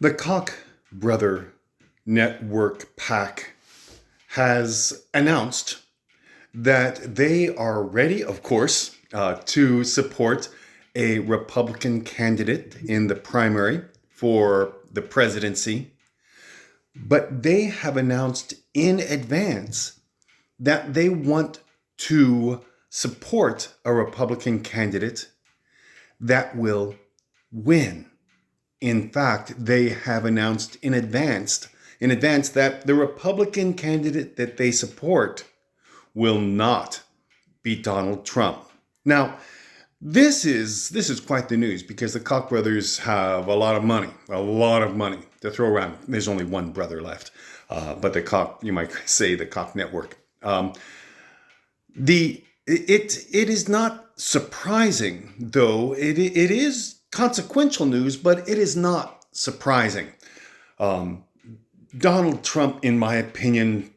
The Koch brother network PAC has announced that they are ready, of course, to support a Republican candidate in the primary for the presidency. But they have announced in advance that they want to support a Republican candidate that will win. In fact, they have announced in advance that the Republican candidate that they support will not be Donald Trump. Now, this is quite the news because the Koch brothers have a lot of money to throw around. There's only one brother left, but the Koch, you might say the Koch network. It is not surprising, though. It is consequential news, but it is not surprising. Donald Trump, in my opinion,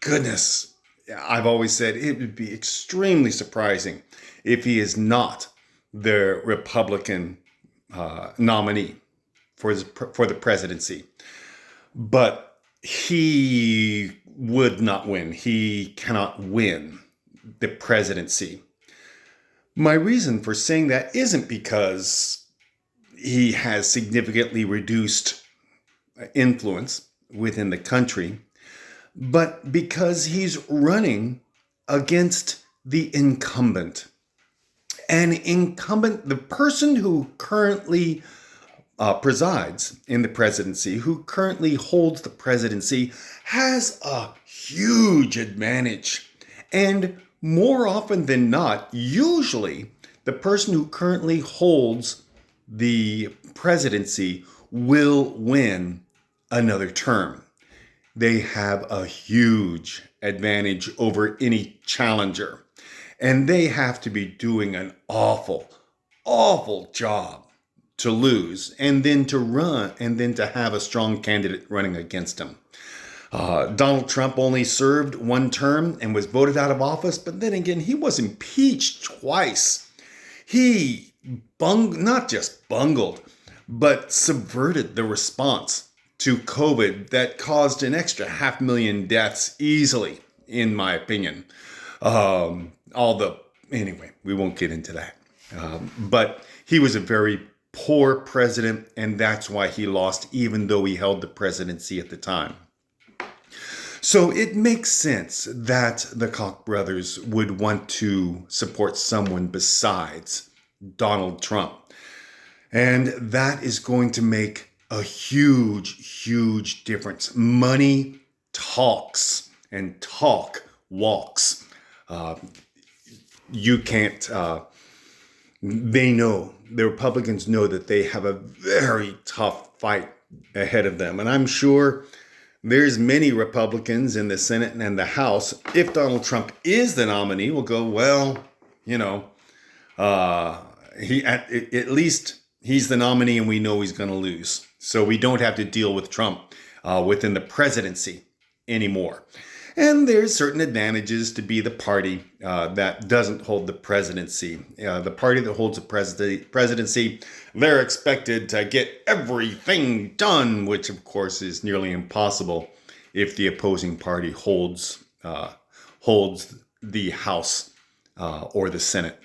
goodness, I've always said it would be extremely surprising if he is not the Republican nominee for the presidency. But he would not win. He cannot win the presidency. My reason for saying that isn't because he has significantly reduced influence within the country, but because he's running against the incumbent. An incumbent, the person who currently presides in the presidency, who currently holds the presidency, has a huge advantage. And more often than not, usually the person who currently holds the presidency will win another term. They have a huge advantage over any challenger. And they have to be doing an awful job to lose and then to run and then to have a strong candidate running against him. Donald Trump only served one term and was voted out of office, but then again, he was impeached twice. He not just bungled, but subverted the response to COVID that caused an extra 500,000 deaths easily, in my opinion. Anyway, we won't get into that. But he was a very poor president, and that's why he lost, even though he held the presidency at the time. So it makes sense that the Koch brothers would want to support someone besides Donald Trump. And that is going to make a huge difference. Money talks and talk walks. The Republicans know that they have a very tough fight ahead of them. And I'm sure there's many Republicans in the Senate and the House, if Donald Trump is the nominee, will go, well, at least he's the nominee and we know he's going to lose. So we don't have to deal with Trump within the presidency anymore. And there's certain advantages to be the party that doesn't hold the presidency. The party that holds the presidency, they're expected to get everything done, which of course is nearly impossible if the opposing party holds the House or the Senate.